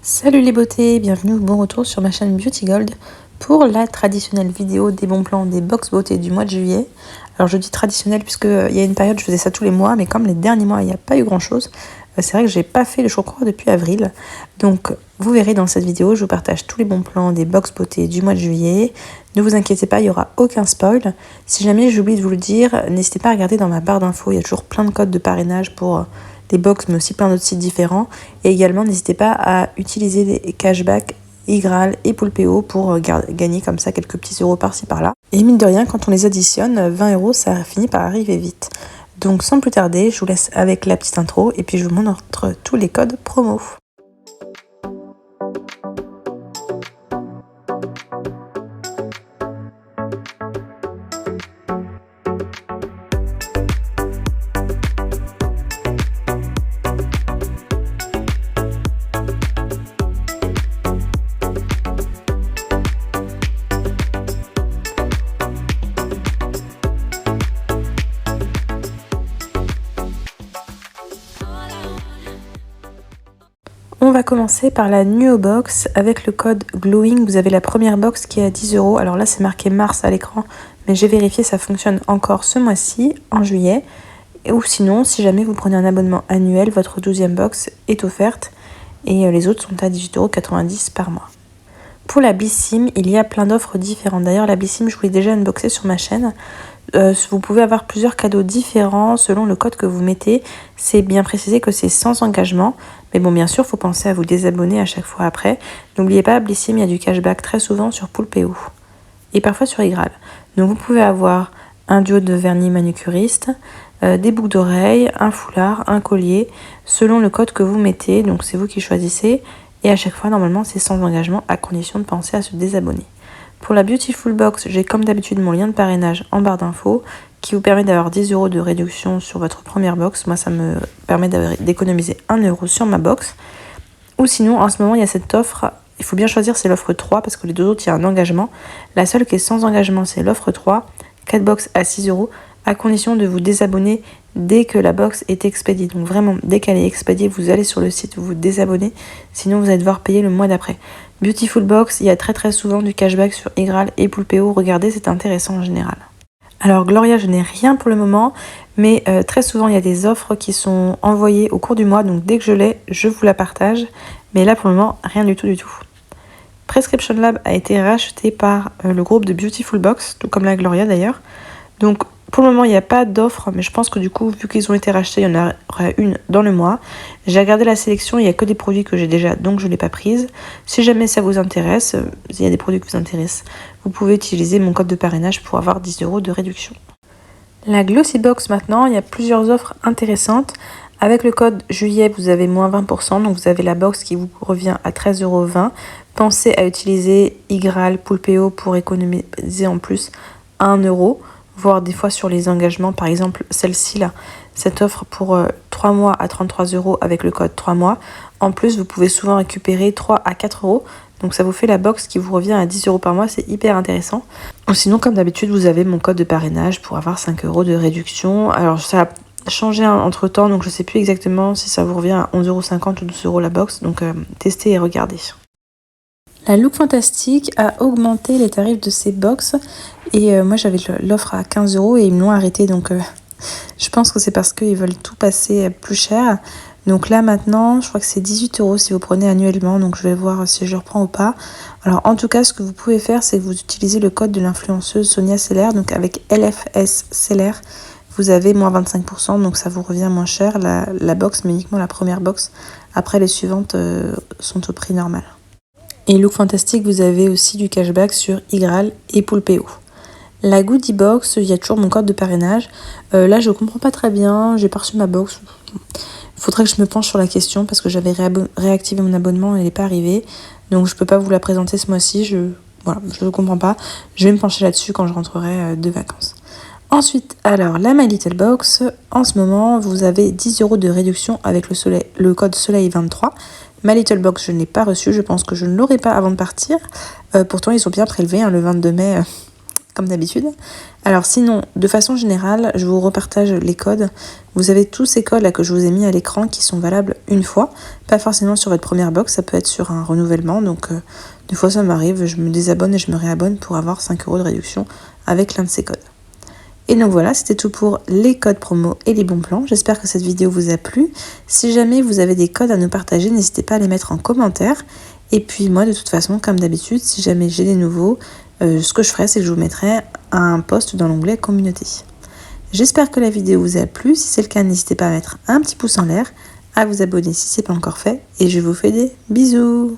Salut les beautés, bienvenue ou bon retour sur ma chaîne Beauty Gold pour la traditionnelle vidéo des bons plans des box beauté du mois de juillet. Alors je dis traditionnel puisque il y a une période je faisais ça tous les mois, mais comme les derniers mois il n'y a pas eu grand chose, c'est vrai que j'ai pas fait le choucroix depuis avril. Donc vous verrez dans cette vidéo, je vous partage tous les bons plans des box beauté du mois de juillet. Ne vous inquiétez pas, il n'y aura aucun spoil. Si jamais j'oublie de vous le dire, n'hésitez pas à regarder dans ma barre d'infos, il y a toujours plein de codes de parrainage pour des box mais aussi plein d'autres sites différents. Et également n'hésitez pas à utiliser les cashbacks Igral et Poulpeo pour gagner comme ça quelques petits euros par-ci par-là. Et mine de rien, quand on les additionne, 20 euros ça finit par arriver vite. Donc sans plus tarder, je vous laisse avec la petite intro et puis je vous montre tous les codes promo. On va commencer par la Nuo Box avec le code Glowing. Vous avez la première box qui est à 10 euros. Alors là, c'est marqué mars à l'écran, mais j'ai vérifié, ça fonctionne encore ce mois-ci, en juillet. Ou sinon, si jamais vous prenez un abonnement annuel, votre 12e box est offerte et les autres sont à 18,90 € par mois. Pour la Blissim, il y a plein d'offres différentes. D'ailleurs, la Blissim, je vous l'ai déjà unboxé sur ma chaîne. Vous pouvez avoir plusieurs cadeaux différents selon le code que vous mettez. C'est bien précisé que c'est sans engagement. Mais bon, bien sûr, il faut penser à vous désabonner à chaque fois après. N'oubliez pas, Blissim, il y a du cashback très souvent sur Poulpeo et parfois sur Igral. Donc vous pouvez avoir un duo de vernis manucuriste, des boucles d'oreilles, un foulard, un collier, selon le code que vous mettez. Donc c'est vous qui choisissez. Et à chaque fois, normalement, c'est sans engagement à condition de penser à se désabonner. Pour la Beautiful Box, j'ai comme d'habitude mon lien de parrainage en barre d'infos qui vous permet d'avoir 10 € de réduction sur votre première box. Moi, ça me permet d'économiser 1 € sur ma box. Ou sinon, en ce moment, il y a cette offre. Il faut bien choisir, c'est l'offre 3 parce que les deux autres, il y a un engagement. La seule qui est sans engagement, c'est l'offre 3. 4 box à 6 € à condition de vous désabonner dès que la box est expédiée. Donc vraiment, dès qu'elle est expédiée, vous allez sur le site, vous vous désabonnez. Sinon, vous allez devoir payer le mois d'après. Beautiful Box, il y a très souvent du cashback sur Igral et Poulpeo. Regardez, c'est intéressant en général. Alors Gloria, je n'ai rien pour le moment, mais très souvent, il y a des offres qui sont envoyées au cours du mois. Donc dès que je l'ai, je vous la partage. Mais là, pour le moment, rien du tout. Prescription Lab a été racheté par le groupe de Beautiful Box, tout comme la Gloria d'ailleurs. Donc pour le moment, il n'y a pas d'offre, mais je pense que du coup, vu qu'ils ont été rachetés, il y en aura une dans le mois. J'ai regardé la sélection, il n'y a que des produits que j'ai déjà, donc je ne l'ai pas prise. Si jamais ça vous intéresse, s'il y a des produits qui vous intéressent, vous pouvez utiliser mon code de parrainage pour avoir 10 € de réduction. La Glossy Box maintenant, il y a plusieurs offres intéressantes. Avec le code juillet, vous avez moins 20%, donc vous avez la box qui vous revient à 13,20 €. Pensez à utiliser Igral, Poulpeo pour économiser en plus 1 €. Voire des fois sur les engagements, par exemple celle-ci là, cette offre pour 3 mois à 33 € avec le code 3 mois. En plus, vous pouvez souvent récupérer 3 à 4 €, donc ça vous fait la box qui vous revient à 10 € par mois, c'est hyper intéressant. Ou sinon, comme d'habitude, vous avez mon code de parrainage pour avoir 5 € de réduction. Alors ça a changé entre temps, donc je sais plus exactement si ça vous revient à 11,50 € ou 12 € la box, donc testez et regardez. La Look Fantastic a augmenté les tarifs de ses box et moi j'avais l'offre à 15 € et ils me l'ont arrêté, donc je pense que c'est parce qu'ils veulent tout passer plus cher. Donc là maintenant je crois que c'est 18 € si vous prenez annuellement, donc je vais voir si je reprends ou pas. Alors en tout cas, ce que vous pouvez faire, c'est que vous utilisez le code de l'influenceuse Sonia Seller, donc avec LFS Seller vous avez moins 25%, donc ça vous revient moins cher la box, mais uniquement la première box. Après les suivantes sont au prix normal. Et Look Fantastic, vous avez aussi du cashback sur Igral et Poulpeo. La Goodie Box, il y a toujours mon code de parrainage. Là, je comprends pas très bien, j'ai pas reçu ma box. Il faudrait que je me penche sur la question parce que j'avais réactivé mon abonnement et elle n'est pas arrivée. Donc je peux pas vous la présenter ce mois-ci, je comprends pas. Je vais me pencher là-dessus quand je rentrerai de vacances. Ensuite, alors la My Little Box, en ce moment, vous avez 10 € de réduction avec le code Soleil23. My Little Box, je ne l'ai pas reçu, je pense que je ne l'aurai pas avant de partir. Pourtant, ils sont bien prélevés, le 22 mai, comme d'habitude. Alors sinon, de façon générale, je vous repartage les codes. Vous avez tous ces codes là que je vous ai mis à l'écran qui sont valables une fois, pas forcément sur votre première box, ça peut être sur un renouvellement. Donc des fois ça m'arrive, je me désabonne et je me réabonne pour avoir 5 € de réduction avec l'un de ces codes. Et donc voilà, c'était tout pour les codes promo et les bons plans. J'espère que cette vidéo vous a plu. Si jamais vous avez des codes à nous partager, n'hésitez pas à les mettre en commentaire. Et puis moi, de toute façon, comme d'habitude, si jamais j'ai des nouveaux, ce que je ferai, c'est que je vous mettrai un post dans l'onglet communauté. J'espère que la vidéo vous a plu. Si c'est le cas, n'hésitez pas à mettre un petit pouce en l'air, à vous abonner si ce n'est pas encore fait. Et je vous fais des bisous.